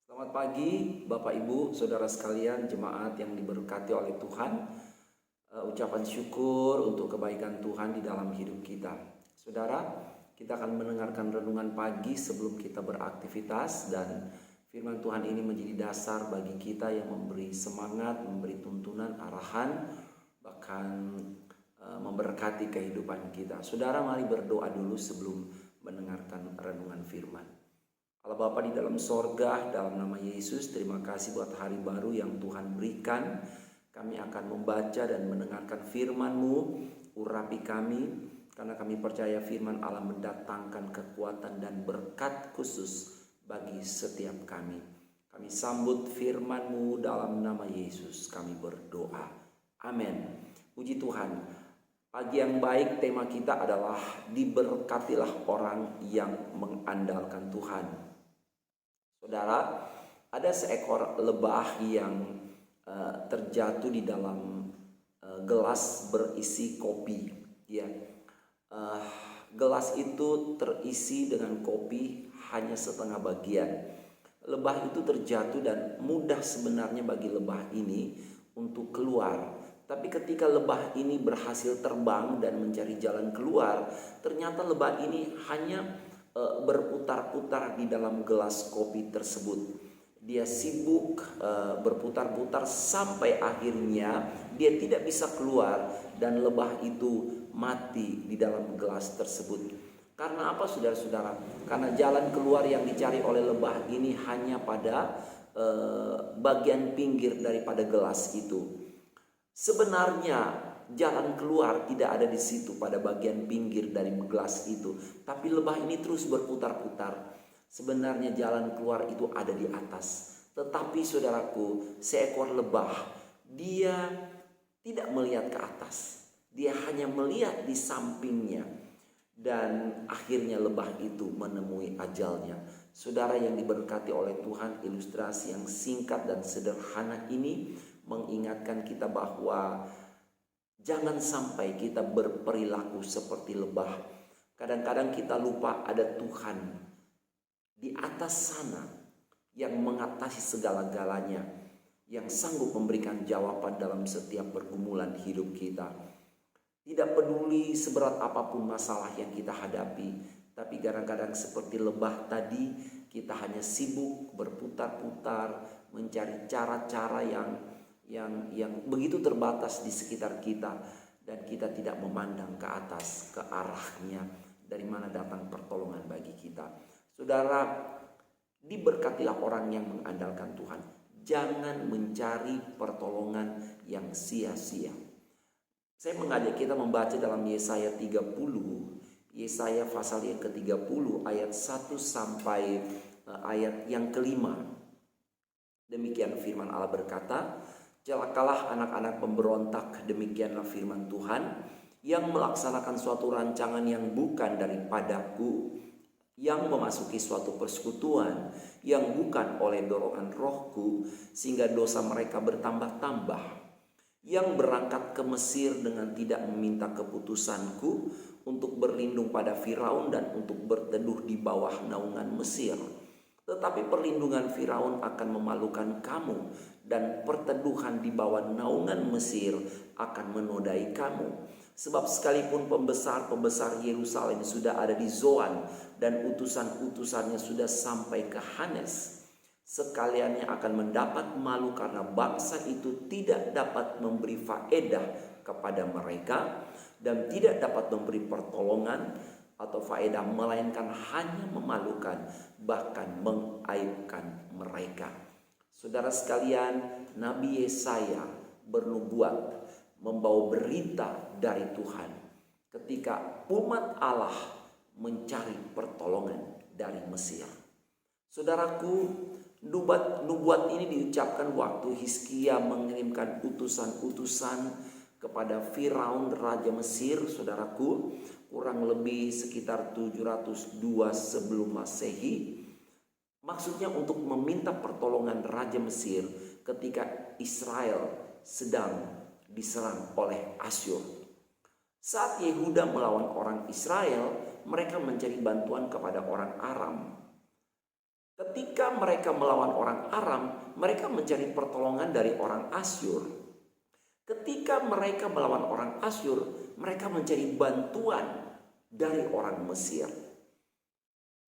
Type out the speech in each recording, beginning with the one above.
Selamat pagi Bapak Ibu, Saudara sekalian, jemaat yang diberkati oleh Tuhan. Ucapan syukur untuk kebaikan Tuhan di dalam hidup kita. Saudara, kita akan mendengarkan renungan pagi sebelum kita beraktivitas, dan firman Tuhan ini menjadi dasar bagi kita yang memberi semangat, memberi tuntunan, arahan, bahkan memberkati kehidupan kita. Saudara, mari berdoa dulu sebelum mendengarkan renungan firman. Allah Bapa di dalam sorga, dalam nama Yesus, terima kasih buat hari baru yang Tuhan berikan. Kami akan membaca dan mendengarkan firman-Mu. Urapi kami, karena kami percaya firman Allah mendatangkan kekuatan dan berkat khusus bagi setiap kami. Kami sambut firman-Mu dalam nama Yesus, kami berdoa. Amin. Puji Tuhan. Pagi yang baik, tema kita adalah diberkatilah orang yang mengandalkan Tuhan. Saudara, ada seekor lebah yang terjatuh di dalam gelas berisi kopi. Ya, gelas itu terisi dengan kopi hanya setengah bagian. Lebah itu terjatuh dan mudah sebenarnya bagi lebah ini untuk keluar. Tapi ketika lebah ini berhasil terbang dan mencari jalan keluar, ternyata lebah ini hanya berputar-putar di dalam gelas kopi tersebut. Dia sibuk berputar-putar sampai akhirnya dia tidak bisa keluar dan lebah itu mati di dalam gelas tersebut. Karena apa, saudara-saudara? Karena jalan keluar yang dicari oleh lebah ini hanya pada bagian pinggir daripada gelas itu. Sebenarnya jalan keluar tidak ada di situ pada bagian pinggir dari gelas itu, tapi lebah ini terus berputar-putar. Sebenarnya jalan keluar itu ada di atas. Tetapi saudaraku, seekor lebah, dia tidak melihat ke atas. Dia hanya melihat di sampingnya. Dan akhirnya lebah itu menemui ajalnya. Saudara yang diberkati oleh Tuhan, ilustrasi yang singkat dan sederhana ini mengingatkan kita bahwa jangan sampai kita berperilaku seperti lebah. Kadang-kadang kita lupa ada Tuhan di atas sana yang mengatasi segala-galanya, yang sanggup memberikan jawaban dalam setiap pergumulan hidup kita. Tidak peduli seberat apapun masalah yang kita hadapi, tapi kadang-kadang seperti lebah tadi, kita hanya sibuk berputar-putar mencari cara-cara yang begitu terbatas di sekitar kita, dan kita tidak memandang ke atas, ke arahnya dari mana datang pertolongan bagi kita. Saudara, diberkatilah orang yang mengandalkan Tuhan. Jangan mencari pertolongan yang sia-sia. Saya mengajak kita membaca dalam Yesaya 30, Yesaya pasal yang ke-30 ayat 1 sampai ayat yang kelima. Demikian firman Allah berkata, "Celakalah anak-anak pemberontak," demikianlah firman Tuhan, "yang melaksanakan suatu rancangan yang bukan daripadaku, yang memasuki suatu persekutuan yang bukan oleh dorongan rohku, sehingga dosa mereka bertambah-tambah. Yang berangkat ke Mesir dengan tidak meminta keputusanku, untuk berlindung pada Firaun dan untuk berteduh di bawah naungan Mesir. Tetapi perlindungan Firaun akan memalukan kamu, dan perteduhan di bawah naungan Mesir akan menodai kamu. Sebab sekalipun pembesar-pembesar Yerusalem sudah ada di Zoan, dan utusan-utusannya sudah sampai ke Hanes, sekaliannya akan mendapat malu karena bangsa itu tidak dapat memberi faedah kepada mereka, dan tidak dapat memberi pertolongan atau faedah, melainkan hanya memalukan, bahkan mengaibkan mereka." Saudara sekalian, Nabi Yesaya bernubuat, membawa berita dari Tuhan ketika umat Allah mencari pertolongan dari Mesir. Saudaraku, nubuat ini diucapkan waktu Hizkia mengirimkan utusan-utusan kepada Firaun raja Mesir, saudaraku, kurang lebih sekitar 702 sebelum Masehi. Maksudnya untuk meminta pertolongan raja Mesir ketika Israel sedang diserang oleh Asyur. Saat Yehuda melawan orang Israel, mereka mencari bantuan kepada orang Aram. Ketika mereka melawan orang Aram, mereka mencari pertolongan dari orang Asyur. Ketika mereka melawan orang Asyur, mereka mencari bantuan dari orang Mesir.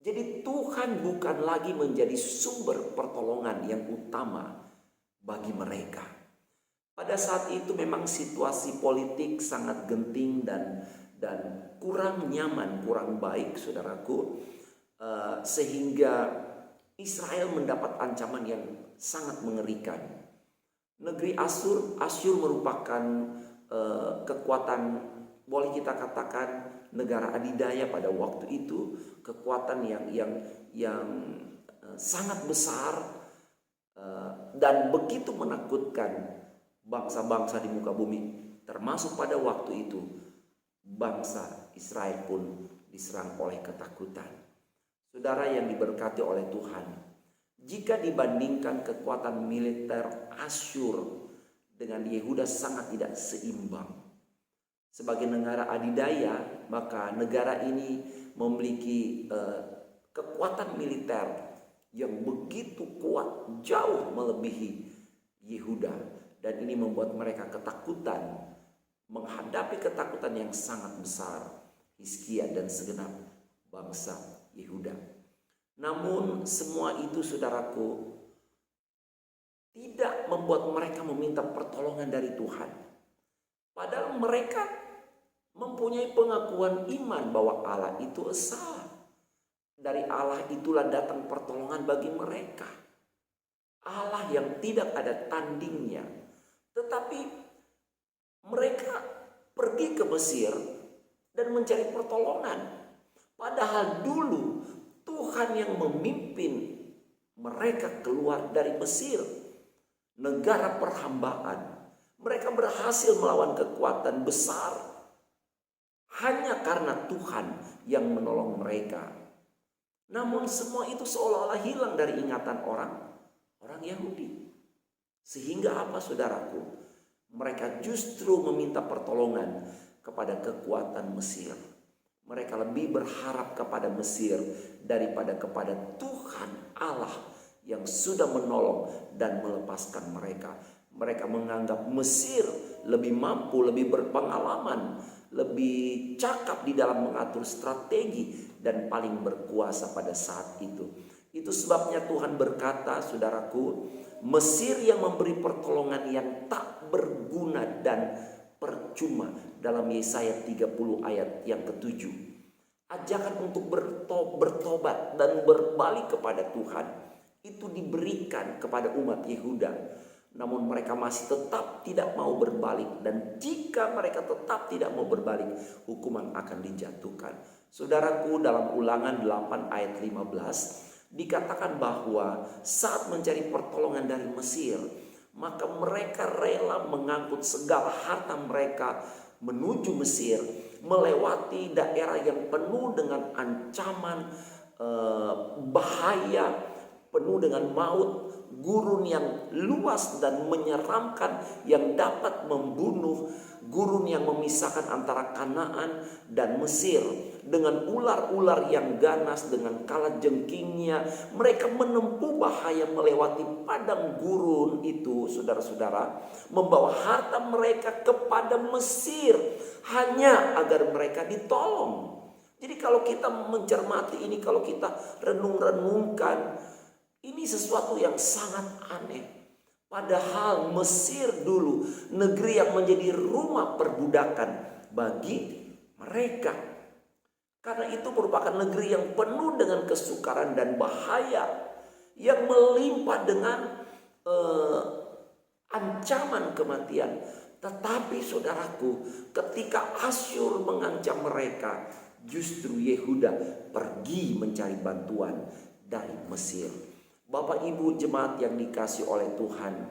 Jadi Tuhan bukan lagi menjadi sumber pertolongan yang utama bagi mereka. Pada saat itu memang situasi politik sangat genting dan kurang nyaman, kurang baik, saudaraku, sehingga Israel mendapat ancaman yang sangat mengerikan. Negeri Asyur merupakan kekuatan, boleh kita katakan negara adidaya pada waktu itu, kekuatan yang sangat besar dan begitu menakutkan bangsa-bangsa di muka bumi, termasuk pada waktu itu bangsa Israel pun diserang oleh ketakutan. Saudara yang diberkati oleh Tuhan, jika dibandingkan kekuatan militer Asyur dengan Yehuda sangat tidak seimbang. Sebagai negara adidaya, maka negara ini memiliki kekuatan militer yang begitu kuat, jauh melebihi Yehuda. Dan ini membuat mereka ketakutan, menghadapi ketakutan yang sangat besar, Hizkia dan segenap bangsa Yehuda. Namun semua itu, saudaraku, tidak membuat mereka meminta pertolongan dari Tuhan. Padahal mereka mempunyai pengakuan iman bahwa Allah itu esa. Dari Allah itulah datang pertolongan bagi mereka. Allah yang tidak ada tandingnya. Tetapi mereka pergi ke Mesir dan mencari pertolongan. Padahal dulu Tuhan yang memimpin mereka keluar dari Mesir, negara perhambaan. Mereka berhasil melawan kekuatan besar hanya karena Tuhan yang menolong mereka. Namun semua itu seolah-olah hilang dari ingatan orang Yahudi. Sehingga apa, saudaraku? Mereka justru meminta pertolongan kepada kekuatan Mesir. Mereka lebih berharap kepada Mesir daripada kepada Tuhan Allah yang sudah menolong dan melepaskan mereka. Mereka menganggap Mesir lebih mampu, lebih berpengalaman, lebih cakap di dalam mengatur strategi dan paling berkuasa pada saat itu. Itu sebabnya Tuhan berkata, saudaraku, Mesir yang memberi pertolongan yang tak berguna dan percuma, dalam Yesaya 30 ayat yang ke-7. Ajakan untuk bertobat dan berbalik kepada Tuhan itu diberikan kepada umat Yehuda. Namun mereka masih tetap tidak mau berbalik. Dan jika mereka tetap tidak mau berbalik, hukuman akan dijatuhkan. Saudaraku, dalam Ulangan 8 ayat 15 dikatakan bahwa saat mencari pertolongan dari Mesir, maka mereka rela mengangkut segala harta mereka menuju Mesir, melewati daerah yang penuh dengan ancaman, bahaya, penuh dengan maut, gurun yang luas dan menyeramkan yang dapat membunuh, gurun yang memisahkan antara Kanaan dan Mesir, dengan ular-ular yang ganas, dengan kalajengkingnya. Mereka menempuh bahaya melewati padang gurun itu, saudara-saudara, membawa harta mereka kepada Mesir hanya agar mereka ditolong. Jadi kalau kita mencermati ini, kalau kita renung-renungkan, ini sesuatu yang sangat aneh. Padahal Mesir dulu negeri yang menjadi rumah perbudakan bagi mereka. Karena itu merupakan negeri yang penuh dengan kesukaran dan bahaya, yang melimpah dengan ancaman kematian. Tetapi saudaraku, ketika Asyur mengancam mereka, justru Yehuda pergi mencari bantuan dari Mesir. Bapak Ibu jemaat yang dikasih oleh Tuhan,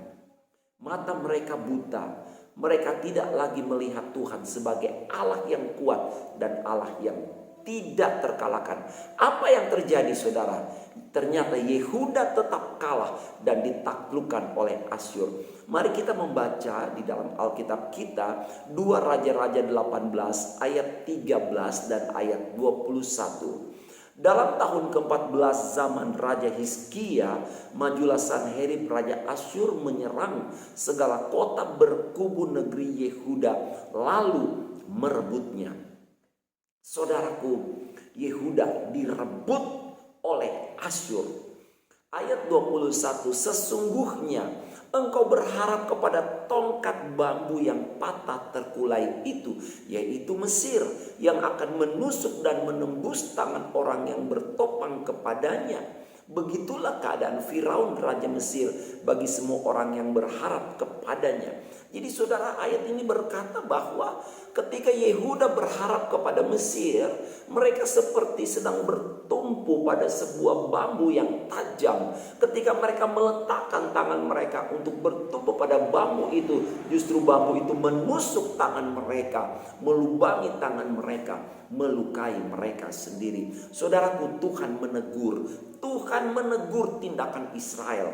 mata mereka buta. Mereka tidak lagi melihat Tuhan sebagai Allah yang kuat dan Allah yang tidak terkalahkan. Apa yang terjadi, saudara? Ternyata Yehuda tetap kalah dan ditaklukkan oleh Asyur. Mari kita membaca di dalam Alkitab kita 2 Raja-Raja 18 ayat 13 dan ayat 21. Dalam tahun ke-14 zaman Raja Hizkia, majulah Sanherib Raja Asyur menyerang segala kota berkubu negeri Yehuda lalu merebutnya. Saudaraku, Yehuda direbut oleh Asyur. Ayat 21, sesungguhnya engkau berharap kepada tongkat bambu yang patah terkulai itu, yaitu Mesir, yang akan menusuk dan menembus tangan orang yang bertopang kepadanya. Begitulah keadaan Firaun Raja Mesir bagi semua orang yang berharap kepadanya. Jadi saudara, ayat ini berkata bahwa ketika Yehuda berharap kepada Mesir, mereka seperti sedang bertumpu pada sebuah bambu yang tajam. Ketika mereka meletakkan tangan mereka untuk bertumpu pada bambu itu, justru bambu itu menusuk tangan mereka, melubangi tangan mereka, melukai mereka sendiri. Saudaraku, Tuhan menegur tindakan Israel,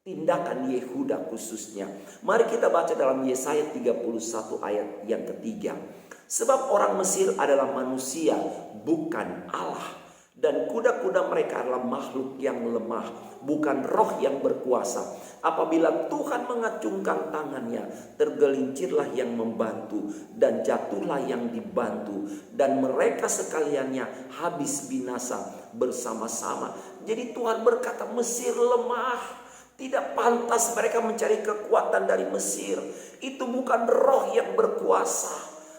tindakan Yehuda khususnya. Mari kita baca dalam Yesaya 31 ayat yang ketiga. Sebab orang Mesir adalah manusia, bukan Allah. Dan kuda-kuda mereka adalah makhluk yang lemah, bukan roh yang berkuasa. Apabila Tuhan mengacungkan tangannya, tergelincirlah yang membantu, dan jatuhlah yang dibantu, dan mereka sekaliannya habis binasa bersama-sama. Jadi Tuhan berkata, Mesir lemah, tidak pantas mereka mencari kekuatan dari Mesir. Itu bukan roh yang berkuasa,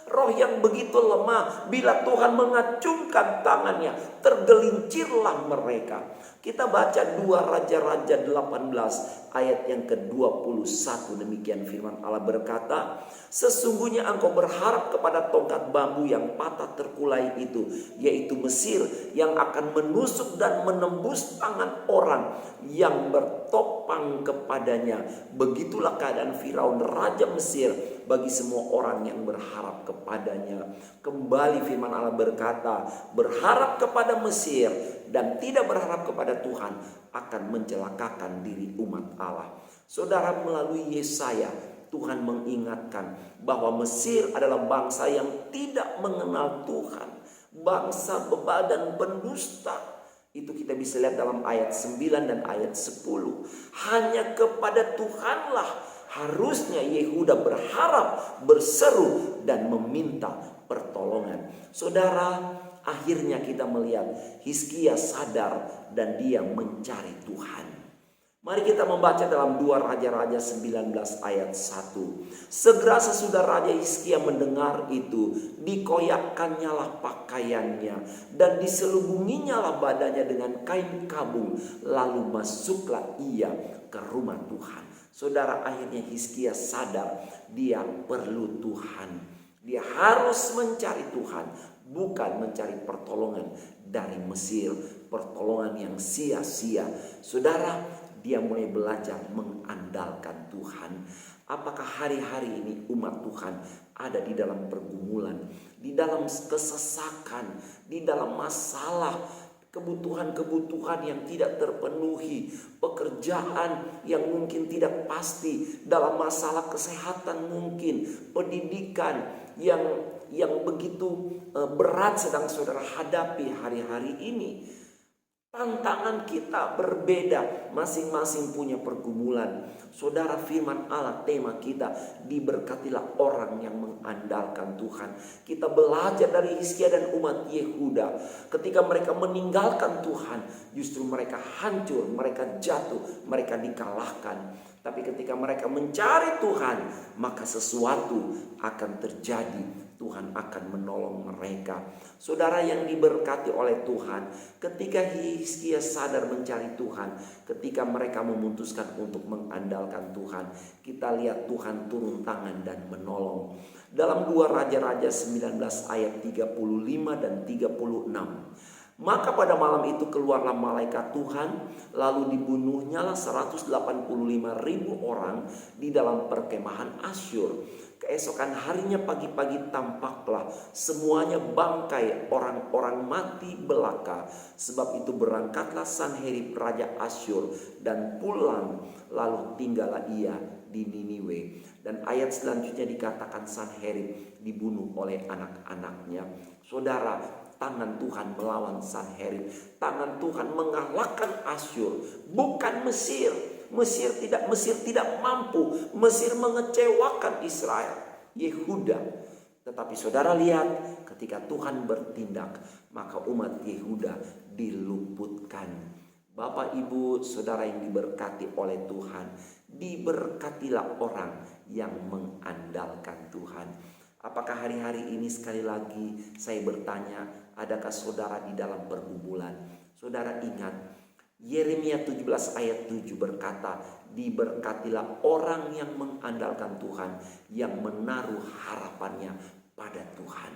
roh yang begitu lemah. Bila Tuhan mengacungkan tangannya, tergelincirlah mereka. Kita baca 2 Raja-Raja 18 ayat yang ke-21. Demikian firman Allah berkata, sesungguhnya engkau berharap kepada tongkat bambu yang patah terkulai itu, yaitu Mesir, yang akan menusuk dan menembus tangan orang yang bertopang kepadanya. Begitulah keadaan Firaun Raja Mesir bagi semua orang yang berharap kepadanya. Kembali firman Allah berkata, berharap kepada Mesir dan tidak berharap kepada Tuhan akan mencelakakan diri umat Allah. Saudara, melalui Yesaya Tuhan mengingatkan bahwa Mesir adalah bangsa yang tidak mengenal Tuhan, bangsa bebal dan pendusta. Itu kita bisa lihat dalam ayat 9 dan ayat 10. Hanya kepada Tuhanlah harusnya Yehuda berharap, berseru dan meminta pertolongan. Saudara, akhirnya kita melihat Hizkia sadar dan dia mencari Tuhan. Mari kita membaca dalam 2 Raja-Raja 19 ayat 1. Segera sesudah Raja Hizkia mendengar itu, dikoyakkannyalah pakaiannya dan diselubunginyalah badannya dengan kain kabung, lalu masuklah ia ke rumah Tuhan. Saudara, akhirnya Hizkia sadar dia perlu Tuhan. Dia harus mencari Tuhan, bukan mencari pertolongan dari Mesir, pertolongan yang sia-sia. Saudara, dia mulai belajar mengandalkan Tuhan. Apakah hari-hari ini umat Tuhan ada di dalam pergumulan, di dalam kesesakan, di dalam masalah, kebutuhan-kebutuhan yang tidak terpenuhi, pekerjaan yang mungkin tidak pasti, dalam masalah kesehatan mungkin, pendidikan yang begitu berat sedang saudara hadapi hari-hari ini. Tantangan kita berbeda, masing-masing punya pergumulan. Saudara, firman Allah, tema kita, diberkatilah orang yang mengandalkan Tuhan. Kita belajar dari Hizkia dan umat Yehuda. Ketika mereka meninggalkan Tuhan, justru mereka hancur, mereka jatuh, mereka dikalahkan. Tapi ketika mereka mencari Tuhan, maka sesuatu akan terjadi. Tuhan akan menolong mereka. Saudara yang diberkati oleh Tuhan, ketika Hizkia sadar mencari Tuhan, ketika mereka memutuskan untuk mengandalkan Tuhan, kita lihat Tuhan turun tangan dan menolong. Dalam 2 Raja-Raja 19 ayat 35 dan 36. Maka pada malam itu keluarlah malaikat Tuhan, lalu dibunuhnyalah 185.000 orang di dalam perkemahan Asyur. Keesokan harinya pagi-pagi tampaklah semuanya bangkai orang-orang mati belaka. Sebab itu berangkatlah Sanherib Raja Asyur dan pulang, lalu tinggallah ia di Niniwe. Dan ayat selanjutnya dikatakan Sanherib dibunuh oleh anak-anaknya. Saudara, tangan Tuhan melawan Sanherib. Tangan Tuhan mengalahkan Asyur, bukan Mesir. Mesir tidak mampu. Mesir mengecewakan Israel, Yehuda. Tetapi saudara lihat, ketika Tuhan bertindak, maka umat Yehuda diluputkan. Bapak, Ibu, saudara yang diberkati oleh Tuhan, diberkatilah orang yang mengandalkan Tuhan. Apakah hari-hari ini sekali lagi saya bertanya, adakah saudara di dalam pergumulan? Saudara ingat, Yeremia 17 ayat 7 berkata, diberkatilah orang yang mengandalkan Tuhan, yang menaruh harapannya pada Tuhan.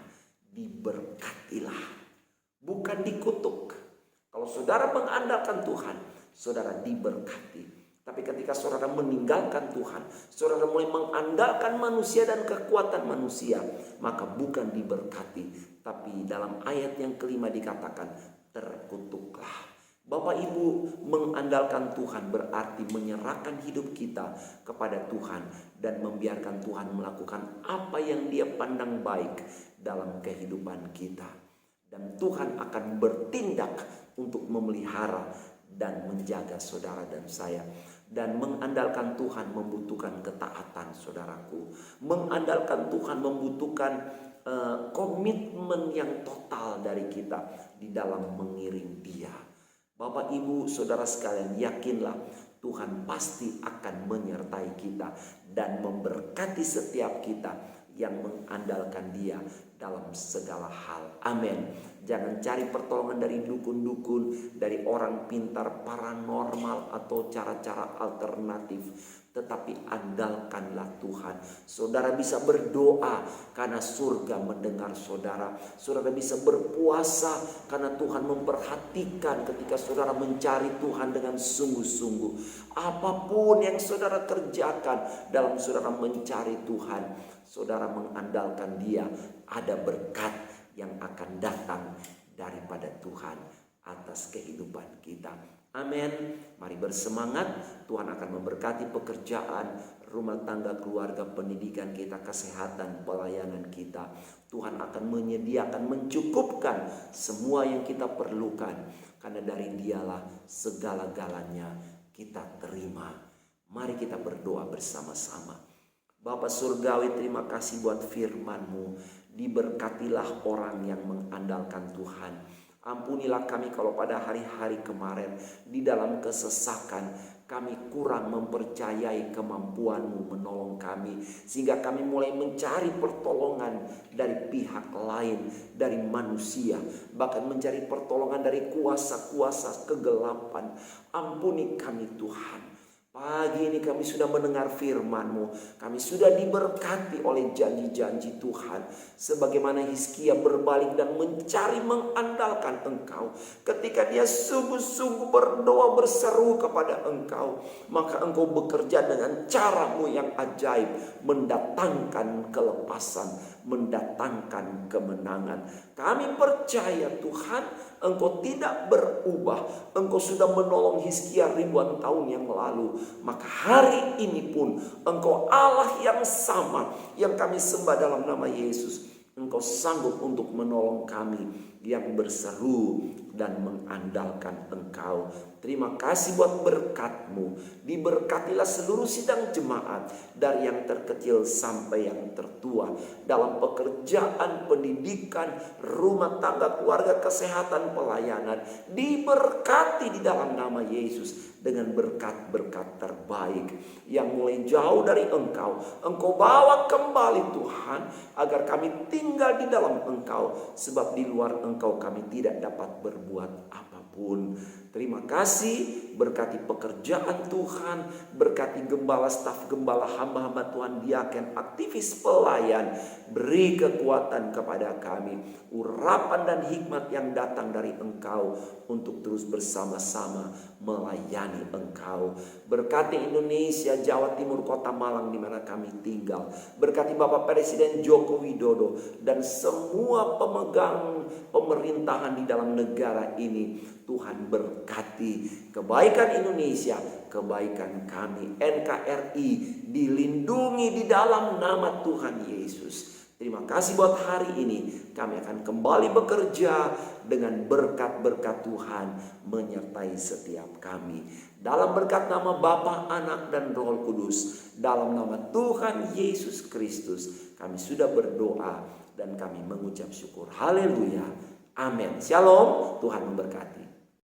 Diberkatilah, bukan dikutuk. Kalau saudara mengandalkan Tuhan, saudara diberkati. Tapi ketika saudara meninggalkan Tuhan, saudara mulai mengandalkan manusia dan kekuatan manusia, maka bukan diberkati, tapi dalam ayat yang kelima dikatakan terkutuklah. Bapak Ibu, mengandalkan Tuhan berarti menyerahkan hidup kita kepada Tuhan dan membiarkan Tuhan melakukan apa yang Dia pandang baik dalam kehidupan kita. Dan Tuhan akan bertindak untuk memelihara dan menjaga saudara dan saya. Dan mengandalkan Tuhan membutuhkan ketaatan, saudaraku. Mengandalkan Tuhan membutuhkan komitmen yang total dari kita di dalam mengiring Dia. Bapak, Ibu, saudara sekalian, yakinlah Tuhan pasti akan menyertai kita dan memberkati setiap kita yang mengandalkan Dia dalam segala hal. Amin. Jangan cari pertolongan dari dukun-dukun, dari orang pintar paranormal atau cara-cara alternatif, tetapi andalkanlah Tuhan. Saudara bisa berdoa karena surga mendengar saudara. Saudara bisa berpuasa karena Tuhan memperhatikan ketika saudara mencari Tuhan dengan sungguh-sungguh. Apapun yang saudara kerjakan dalam saudara mencari Tuhan, saudara mengandalkan Dia, ada berkat yang akan datang daripada Tuhan atas kehidupan kita. Amin. Mari bersemangat. Tuhan akan memberkati pekerjaan, rumah tangga, keluarga, pendidikan kita, kesehatan, pelayanan kita. Tuhan akan menyediakan, mencukupkan semua yang kita perlukan, karena dari Dialah segala-galanya kita terima. Mari kita berdoa bersama-sama. Bapa Surgawi, terima kasih buat firman-Mu. Diberkatilah orang yang mengandalkan Tuhan. Ampunilah kami kalau pada hari-hari kemarin di dalam kesesakan kami kurang mempercayai kemampuan-Mu menolong kami, sehingga kami mulai mencari pertolongan dari pihak lain, dari manusia, bahkan mencari pertolongan dari kuasa-kuasa kegelapan. Ampuni kami Tuhan. Pagi ini kami sudah mendengar firman-Mu. Kami sudah diberkati oleh janji-janji Tuhan. Sebagaimana Hizkia berbalik dan mencari mengandalkan Engkau. Ketika dia sungguh-sungguh berdoa berseru kepada Engkau, maka Engkau bekerja dengan cara-Mu yang ajaib, mendatangkan kelepasan, mendatangkan kemenangan. Kami percaya Tuhan, Engkau tidak berubah. Engkau sudah menolong Hizkia ribuan tahun yang lalu. Maka hari ini pun Engkau Allah yang sama yang kami sembah dalam nama Yesus. Engkau sanggup untuk menolong kami yang berseru dan mengandalkan Engkau. Terima kasih buat berkat-Mu. Diberkatilah seluruh sidang jemaat, dari yang terkecil sampai yang tertua, dalam pekerjaan, pendidikan, rumah tangga, keluarga, kesehatan, pelayanan. Diberkati di dalam nama Yesus dengan berkat-berkat terbaik yang mulai jauh dari Engkau. Engkau bawa kembali Tuhan, agar kami tinggal di dalam Engkau, sebab di luar Engkau kami tidak dapat berbuat apapun. Terima kasih, berkati pekerjaan Tuhan, berkati gembala, staf gembala, hamba-hamba Tuhan, diaken, aktivis pelayan. Beri kekuatan kepada kami, urapan dan hikmat yang datang dari Engkau untuk terus bersama-sama melayani Engkau. Berkati Indonesia, Jawa Timur, Kota Malang di mana kami tinggal. Berkati Bapak Presiden Joko Widodo dan semua pemegang pemerintahan di dalam negara ini. Tuhan berkati kebaikan Indonesia, kebaikan kami, NKRI dilindungi di dalam nama Tuhan Yesus. Terima kasih buat hari ini. Kami akan kembali bekerja dengan berkat-berkat Tuhan menyertai setiap kami. Dalam berkat nama Bapa, Anak, dan Roh Kudus. Dalam nama Tuhan Yesus Kristus. Kami sudah berdoa dan kami mengucap syukur. Haleluya. Amin. Shalom. Tuhan memberkati.